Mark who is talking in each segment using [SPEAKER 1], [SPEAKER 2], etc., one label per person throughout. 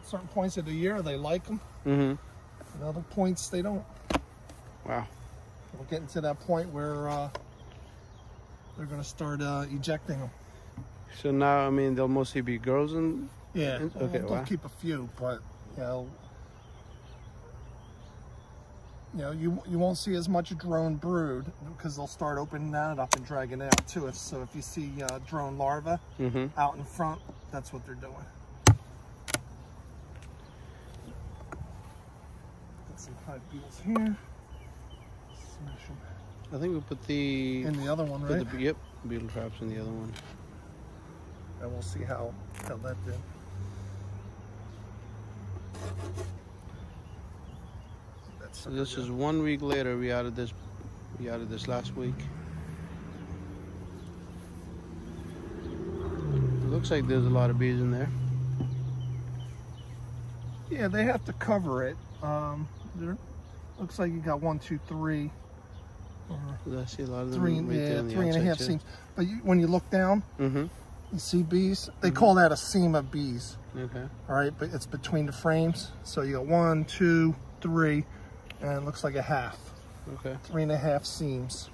[SPEAKER 1] certain points of the year they like them.
[SPEAKER 2] And
[SPEAKER 1] other points they don't.
[SPEAKER 2] Wow.
[SPEAKER 1] We're getting to that point where they're going to start ejecting them.
[SPEAKER 2] So now, I mean, they'll mostly be girls and...
[SPEAKER 1] Yeah,
[SPEAKER 2] okay,
[SPEAKER 1] we'll keep a few, but, you won't see as much drone brood because they'll start opening that up and dragging it out to us. So if you see drone larvae out in front, that's what they're doing. Got some hive beetles here. Smash them.
[SPEAKER 2] I think we put the...
[SPEAKER 1] In the other one, right?
[SPEAKER 2] Yep, beetle traps in the other one.
[SPEAKER 1] And we'll see how that did.
[SPEAKER 2] So this is 1 week later. We added this last week. It looks like there's a lot of bees in there.
[SPEAKER 1] Yeah, they have to cover it. Looks like you got 1, 2, 3.
[SPEAKER 2] I see a lot of them.
[SPEAKER 1] Three,
[SPEAKER 2] right there on the
[SPEAKER 1] 3.5
[SPEAKER 2] outside,
[SPEAKER 1] seams. But when you look down, you see bees. They call that a seam of bees.
[SPEAKER 2] Okay.
[SPEAKER 1] All right, but it's between the frames. So you got 1, 2, 3, and it looks like a half.
[SPEAKER 2] Okay.
[SPEAKER 1] 3.5 seams.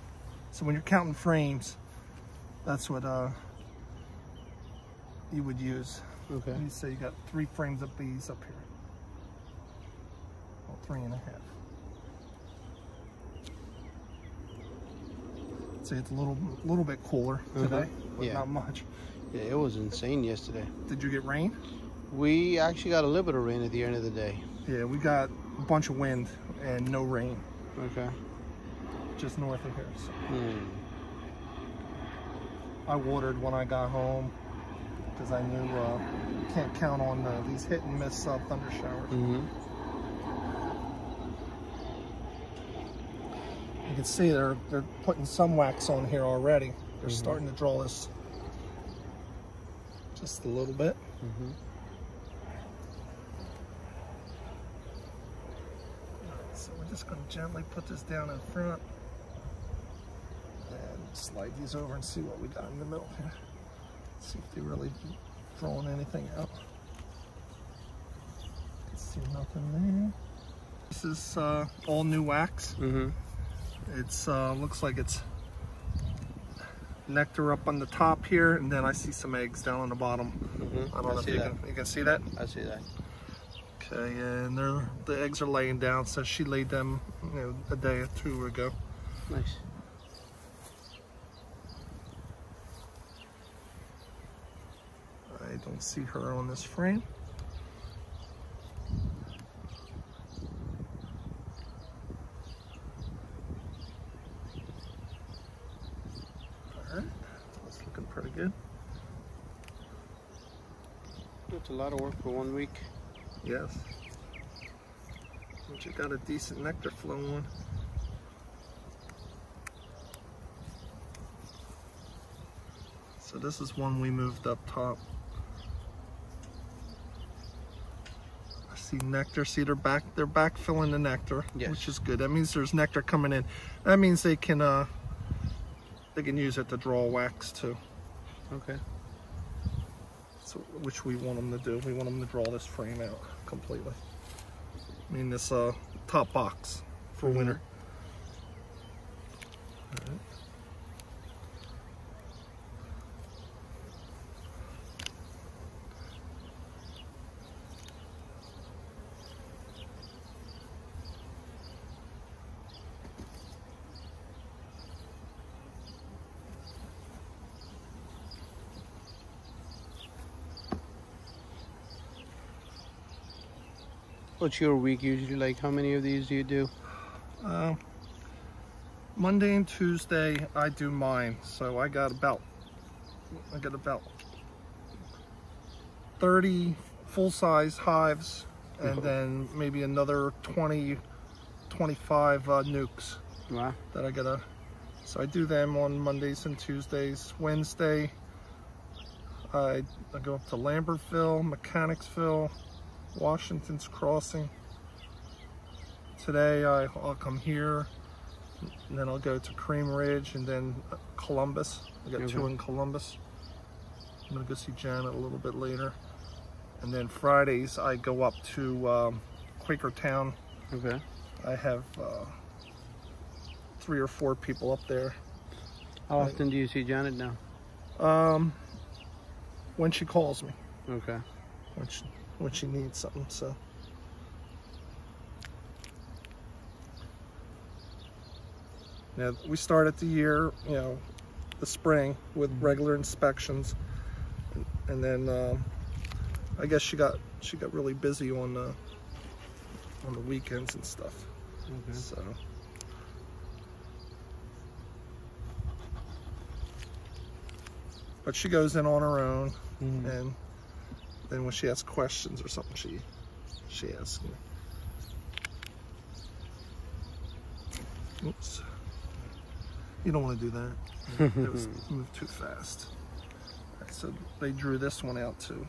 [SPEAKER 1] So when you're counting frames, that's what you would use.
[SPEAKER 2] Okay.
[SPEAKER 1] You say you got 3 frames of bees up here. Well, 3.5. Say it's a little bit cooler today, but not much.
[SPEAKER 2] Yeah, it was insane yesterday.
[SPEAKER 1] Did you get rain?
[SPEAKER 2] We actually got a little bit of rain at the end of the day.
[SPEAKER 1] Yeah, we got a bunch of wind and no rain.
[SPEAKER 2] Okay.
[SPEAKER 1] Just north of here. So. I watered when I got home because I knew can't count on these hit and miss thunder showers. You can see they're putting some wax on here already. They're starting to draw this just a little bit. So we're just going to gently put this down in front and slide these over and see what we got in the middle here. See if they're really drawing anything out. Can see nothing there. This is all new wax. It's looks like it's nectar up on the top here, and then I see some eggs down on the bottom. I don't know if you can see that.
[SPEAKER 2] I see that.
[SPEAKER 1] Okay, and the eggs are laying down. So she laid them, a day or 2 ago.
[SPEAKER 2] Nice.
[SPEAKER 1] I don't see her on this frame. That's looking pretty good.
[SPEAKER 2] It's a lot of work for 1 week.
[SPEAKER 1] Yes. But you got a decent nectar flow on. So this is one we moved up top. I see nectar. See they're backfilling the nectar, which is good. That means there's nectar coming in. That means they can use it to draw wax too.
[SPEAKER 2] Okay.
[SPEAKER 1] So, which we want them to do. We want them to draw this frame out completely. I mean this top box for winter. All right.
[SPEAKER 2] What's your week usually like? How many of these do you do?
[SPEAKER 1] Monday and Tuesday I do mine. So I got about 30 full-size hives, and then maybe another 20, 25 nukes.
[SPEAKER 2] Wow.
[SPEAKER 1] That I gotta. So I do them on Mondays and Tuesdays. Wednesday I go up to Lambertville, Mechanicsville, Washington's Crossing. Today I'll come here, and then I'll go to Cream Ridge, and then Columbus. I got 2 in Columbus. I'm gonna go see Janet a little bit later, And then Fridays I go up to Quakertown.
[SPEAKER 2] Okay.
[SPEAKER 1] I have 3 or 4 people up there.
[SPEAKER 2] How often do you see Janet now?
[SPEAKER 1] When she calls me.
[SPEAKER 2] Okay.
[SPEAKER 1] When she needs something, so. Now, we started the year, you know, the spring with regular inspections, and then I guess she got really busy on the weekends and stuff.
[SPEAKER 2] Okay.
[SPEAKER 1] So. But she goes in on her own, and then when she has questions or something, she asks me. Oops. You don't want to do that. It was moved too fast. Right, so they drew this one out too.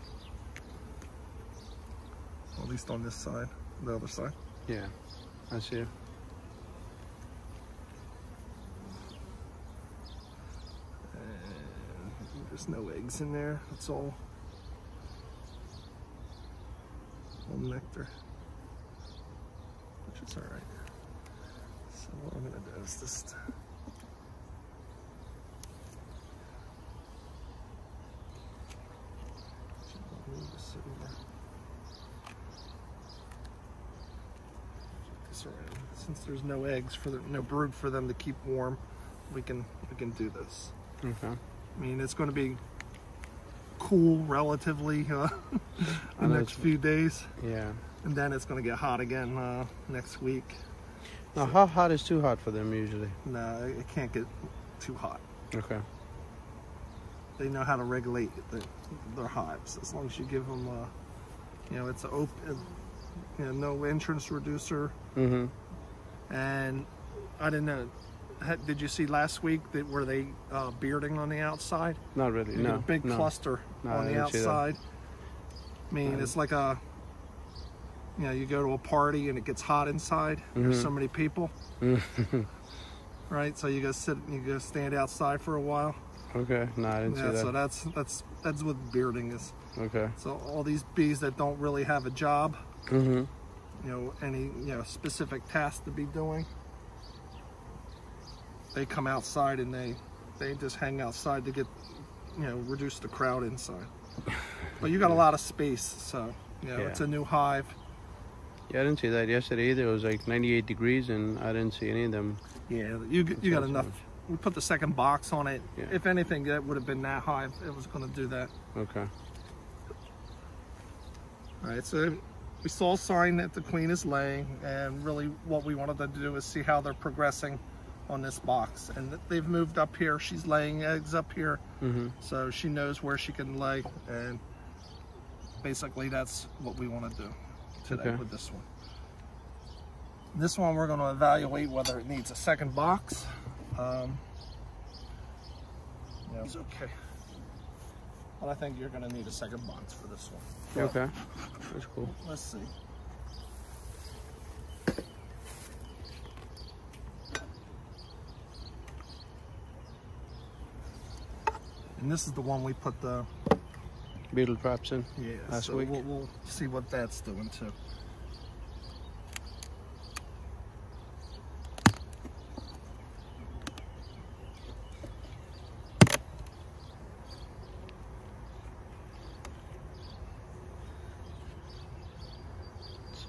[SPEAKER 1] Well, at least on this side, the other side.
[SPEAKER 2] Yeah, I see it.
[SPEAKER 1] There's no eggs in there. It's all nectar, which is all right. So what I'm gonna do is just move this over. This around. Since there's no eggs no brood for them to keep warm, we can do this.
[SPEAKER 2] Okay.
[SPEAKER 1] I mean, it's going to be cool relatively the next few days.
[SPEAKER 2] Yeah.
[SPEAKER 1] And then it's going to get hot again next week.
[SPEAKER 2] Now, how hot is too hot for them usually?
[SPEAKER 1] No, it can't get too hot.
[SPEAKER 2] Okay.
[SPEAKER 1] They know how to regulate their hives as long as you give them, you know, it's open, you know, no entrance reducer.
[SPEAKER 2] Mm-hmm.
[SPEAKER 1] And I didn't know. Did you see last week that were they bearding on the outside?
[SPEAKER 2] Not really.
[SPEAKER 1] You
[SPEAKER 2] no.
[SPEAKER 1] get a big cluster on the outside. I mean, it's like a, you know, you go to a party and it gets hot inside. There's so many people, right? So you go stand outside for a while.
[SPEAKER 2] Okay. No, I didn't see that.
[SPEAKER 1] So that's what bearding is.
[SPEAKER 2] Okay.
[SPEAKER 1] So all these bees that don't really have a job,
[SPEAKER 2] Mm-hmm.
[SPEAKER 1] you know, any specific task to be doing, they come outside and they just hang outside to get, you know, reduce the crowd inside. But you got a lot of space, so you know, it's a new hive.
[SPEAKER 2] Yeah, I didn't see that yesterday either. It was like 98 degrees, and I didn't see any of them.
[SPEAKER 1] Yeah, you got enough. We put the second box on it.
[SPEAKER 2] Yeah.
[SPEAKER 1] If anything, that would have been that hive. It was going to do that.
[SPEAKER 2] Okay.
[SPEAKER 1] All right, so we saw a sign that the queen is laying, and really what we wanted to do is see how they're progressing on this box. And they've moved up here. She's laying eggs up here, so she knows where she can lay, and basically that's what we want to do today with this one. This one we're going to evaluate whether it needs a second box. Yeah, it's okay. But I think you're going to need a second box for this one.
[SPEAKER 2] Okay, that's cool.
[SPEAKER 1] Let's see. And this is the one we put the
[SPEAKER 2] beetle traps in last
[SPEAKER 1] so
[SPEAKER 2] week.
[SPEAKER 1] We'll see what that's doing too.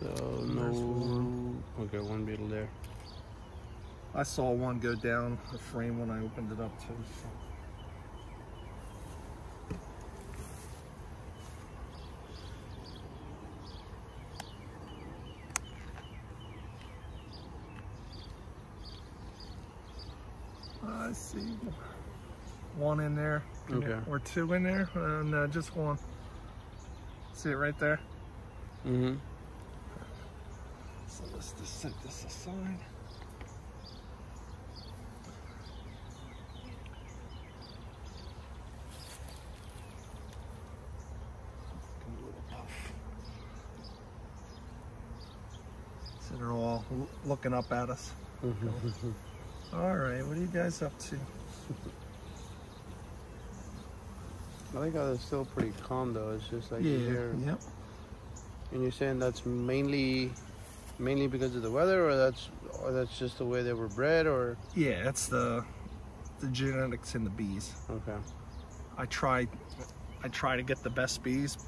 [SPEAKER 2] So no, okay, one beetle there.
[SPEAKER 1] I saw one go down the frame when I opened it up too. So. I see one in there, or two in there, and just one. See it right there?
[SPEAKER 2] Mm-hmm.
[SPEAKER 1] So let's just set this aside. A little puff. So they're all looking up at us. All right, what are you guys up to?
[SPEAKER 2] I think I was still pretty calm though. It's just like here.
[SPEAKER 1] Yep.
[SPEAKER 2] And you're saying that's mainly because of the weather, or that's just the way they were bred, or?
[SPEAKER 1] Yeah, it's the genetics in the bees.
[SPEAKER 2] Okay.
[SPEAKER 1] I try to get the best bees,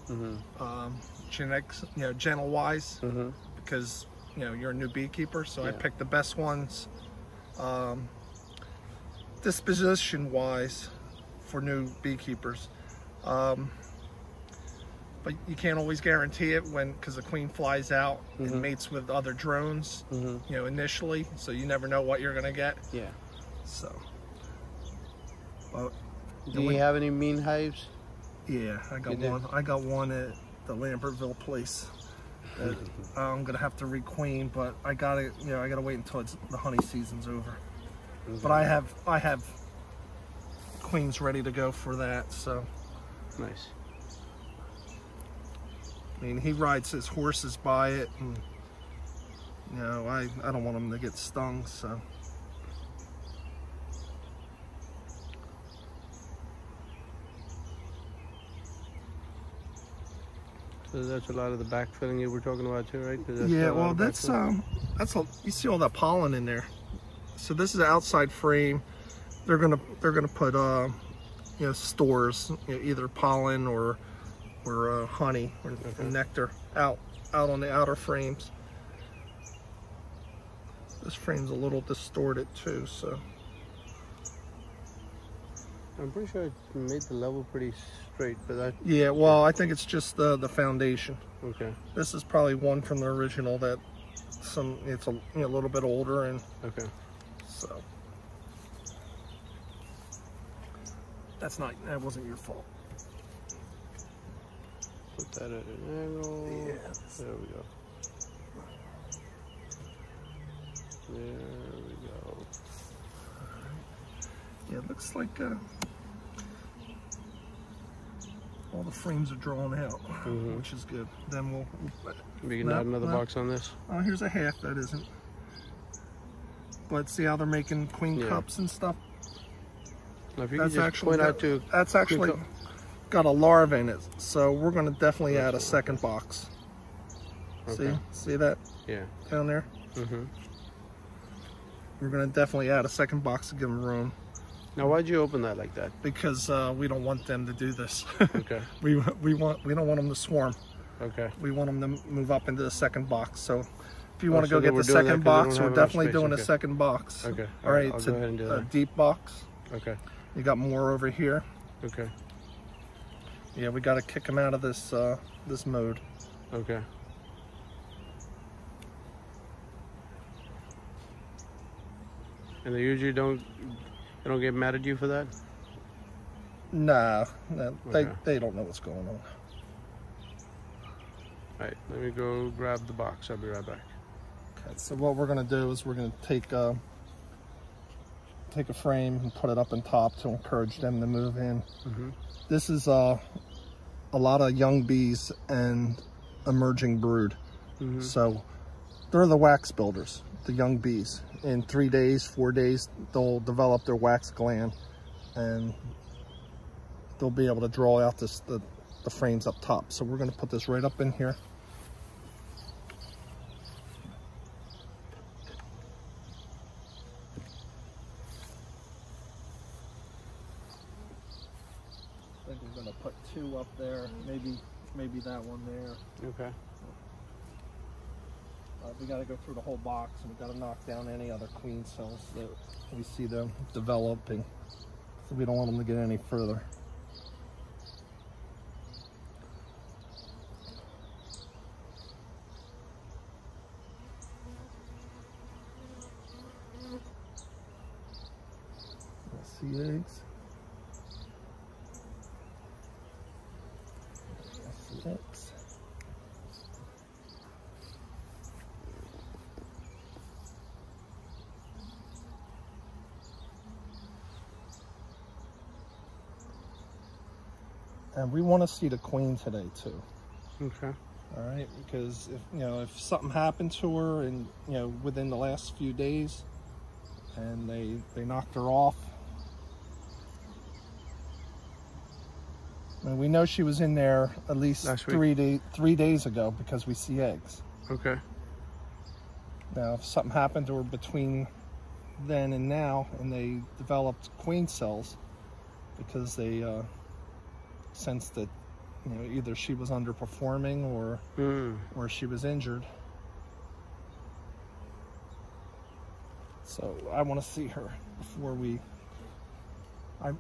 [SPEAKER 1] genetics, gentle wise, because you're a new beekeeper, so I pick the best ones. Disposition wise, for new beekeepers, but you can't always guarantee it because the queen flies out and mates with other drones, initially, so you never know what you're gonna get.
[SPEAKER 2] Yeah.
[SPEAKER 1] So. Well,
[SPEAKER 2] do you have any mean hives?
[SPEAKER 1] Yeah, I got one. I got one at the Lambertville place. I'm gonna have to requeen, but I gotta wait until the honey season's over. But I have queens ready to go for that. So
[SPEAKER 2] nice.
[SPEAKER 1] I mean, he rides his horses by it, and I don't want him to get stung. So.
[SPEAKER 2] So that's a lot of the backfilling you were talking about too, right?
[SPEAKER 1] Yeah, well, that's you see all that pollen in there. So this is an outside frame. They're gonna put stores, either pollen or honey or nectar out on the outer frames. This frame's a little distorted too, so.
[SPEAKER 2] I'm pretty sure it made the level pretty straight, but that...
[SPEAKER 1] Yeah, well, I think it's just the foundation.
[SPEAKER 2] Okay.
[SPEAKER 1] This is probably one from the original that it's a little bit older, and
[SPEAKER 2] okay.
[SPEAKER 1] So that wasn't your fault.
[SPEAKER 2] Put that at an angle.
[SPEAKER 1] Yeah.
[SPEAKER 2] There we go. There we go.
[SPEAKER 1] Yeah, it looks like all the frames are drawn out, which is good. Then we'll
[SPEAKER 2] we can add another box on this.
[SPEAKER 1] Oh, here's a half that isn't. But see how they're making queen cups and stuff?
[SPEAKER 2] Now, if you can just point out to
[SPEAKER 1] that's actually got a larva in it, so we're going to definitely add a second box. Okay. See that?
[SPEAKER 2] Yeah.
[SPEAKER 1] Down there? We're going to definitely add a second box to give them room.
[SPEAKER 2] Now, why'd you open that like that?
[SPEAKER 1] Because we don't want them to do this.
[SPEAKER 2] Okay.
[SPEAKER 1] we don't want them to swarm.
[SPEAKER 2] Okay.
[SPEAKER 1] We want them to move up into the second box. So if you want to go get the second box, we're definitely doing a second box.
[SPEAKER 2] Okay.
[SPEAKER 1] All right.
[SPEAKER 2] I'll
[SPEAKER 1] It's
[SPEAKER 2] go ahead and do
[SPEAKER 1] a
[SPEAKER 2] that.
[SPEAKER 1] deep box.
[SPEAKER 2] Okay.
[SPEAKER 1] You got more over here.
[SPEAKER 2] Okay.
[SPEAKER 1] Yeah, we got to kick them out of this this mode.
[SPEAKER 2] Okay. And they usually don't get mad at you for that?
[SPEAKER 1] Nah,
[SPEAKER 2] Okay.
[SPEAKER 1] they don't know what's going on.
[SPEAKER 2] All right, let me go grab the box. I'll be right back.
[SPEAKER 1] Okay, so what we're gonna do is we're gonna take a frame and put it up on top to encourage them to move in. This is a lot of young bees and emerging brood. So they're the wax builders, the young bees. In 3 days, 4 days, they'll develop their wax gland, and they'll be able to draw out the frames up top. So we're going to put this right up in here. I think we're going to put 2 up there, maybe that one there.
[SPEAKER 2] Okay.
[SPEAKER 1] We got to go through the whole box, and we got to knock down any other queen cells that we see them developing. So we don't want them to get any further. See eggs. See eggs. And we want to see the queen today too.
[SPEAKER 2] Okay.
[SPEAKER 1] All right, because if something happened to her and within the last few days, and they knocked her off, I mean, we know she was in there at least
[SPEAKER 2] Last
[SPEAKER 1] 3 days ago because we see eggs.
[SPEAKER 2] Okay.
[SPEAKER 1] Now, if something happened to her between then and now, and they developed queen cells because they sensed that, you know, either she was underperforming or she was injured. So I want to see her before we.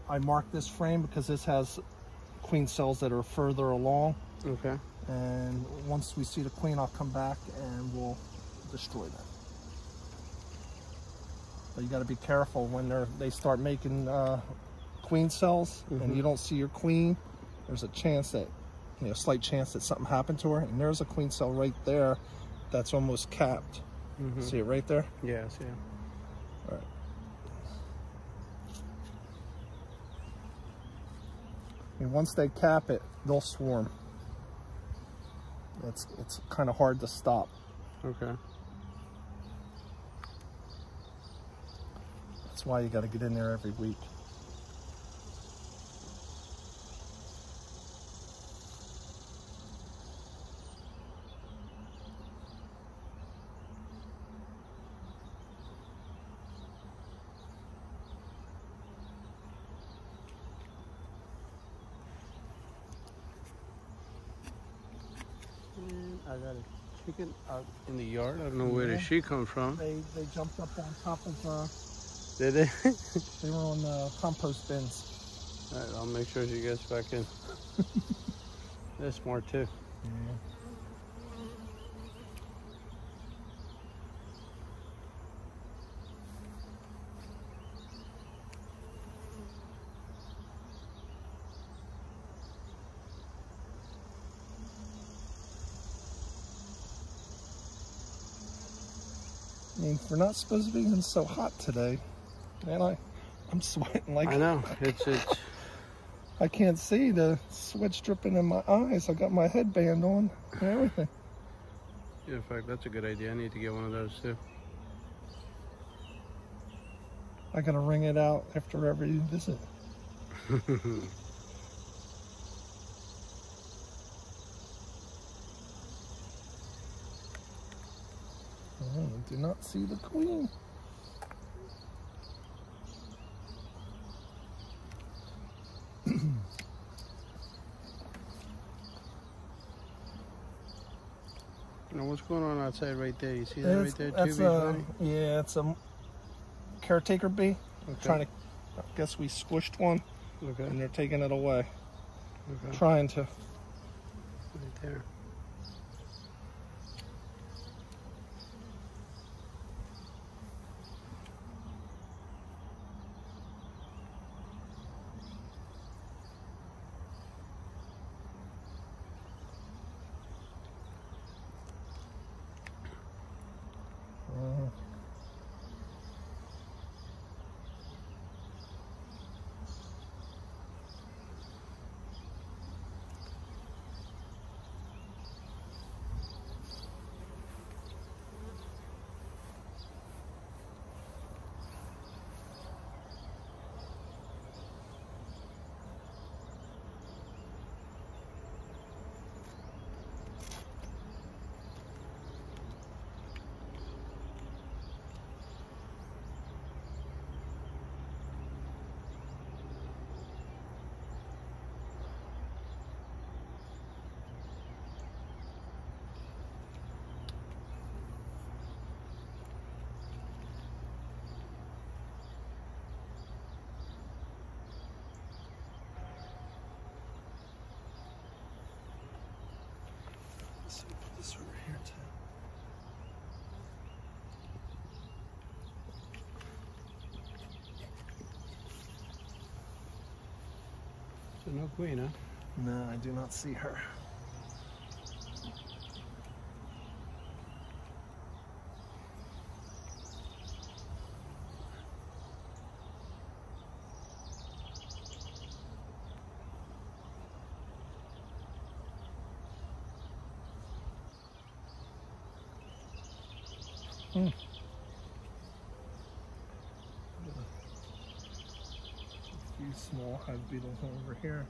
[SPEAKER 1] I marked this frame because this has queen cells that are further along.
[SPEAKER 2] Okay.
[SPEAKER 1] And once we see the queen, I'll come back and we'll destroy them. But you got to be careful when they start making queen cells and you don't see your queen. There's a chance that, you know, slight chance that something happened to her. And there's a queen cell right there that's almost capped. See it right there?
[SPEAKER 2] Yeah, I see it.
[SPEAKER 1] All right. And once they cap it, they'll swarm. It's kind of hard to stop.
[SPEAKER 2] Okay.
[SPEAKER 1] That's why you got to get in there every week.
[SPEAKER 2] I got a chicken out in the yard. I don't know where did she come from.
[SPEAKER 1] They jumped up on top of.
[SPEAKER 2] Did they?
[SPEAKER 1] They were on the compost bins.
[SPEAKER 2] All right, I'll make sure she gets back in. They're smart too.
[SPEAKER 1] Yeah. I mean, we're not supposed to be so hot today, and I'm sweating like.
[SPEAKER 2] I know it's.
[SPEAKER 1] I can't see the sweat's dripping in my eyes. I got my headband on and everything.
[SPEAKER 2] Yeah, in fact, that's a good idea. I need to get one of those too.
[SPEAKER 1] I gotta wring it out after every visit. I do not see the queen.
[SPEAKER 2] Now, what's going on outside right there? You see that right there,
[SPEAKER 1] that's
[SPEAKER 2] too?
[SPEAKER 1] Yeah, it's a caretaker bee.
[SPEAKER 2] Okay.
[SPEAKER 1] Trying to, I guess we squished one,
[SPEAKER 2] Okay.
[SPEAKER 1] and they're taking it away.
[SPEAKER 2] Okay.
[SPEAKER 1] Trying to.
[SPEAKER 2] Right there.
[SPEAKER 1] Let's put this over here too.
[SPEAKER 2] So no queen, huh?
[SPEAKER 1] No, I do not see her. A few small hive beetles over here.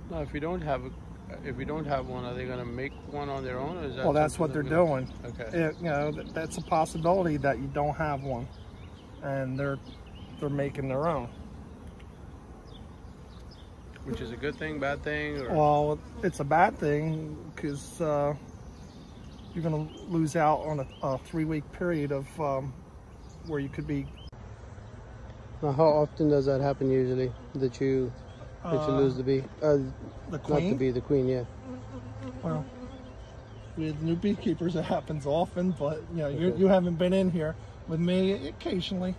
[SPEAKER 2] No, if you don't have one, are they going to make one on their own? Or is that
[SPEAKER 1] Well, that's what they're doing.
[SPEAKER 2] Okay.
[SPEAKER 1] You know, that's a possibility that you don't have one, and they're making their own.
[SPEAKER 2] Which is a good thing, bad thing? Or?
[SPEAKER 1] Well, it's a bad thing because you're going to lose out on a 3-week period of where you could be.
[SPEAKER 2] Now, how often does that happen usually? That you lose the bee?
[SPEAKER 1] The queen?
[SPEAKER 2] Not the bee, the queen, yeah.
[SPEAKER 1] Well, with new beekeepers it happens often, but you know, you haven't been in here with me occasionally.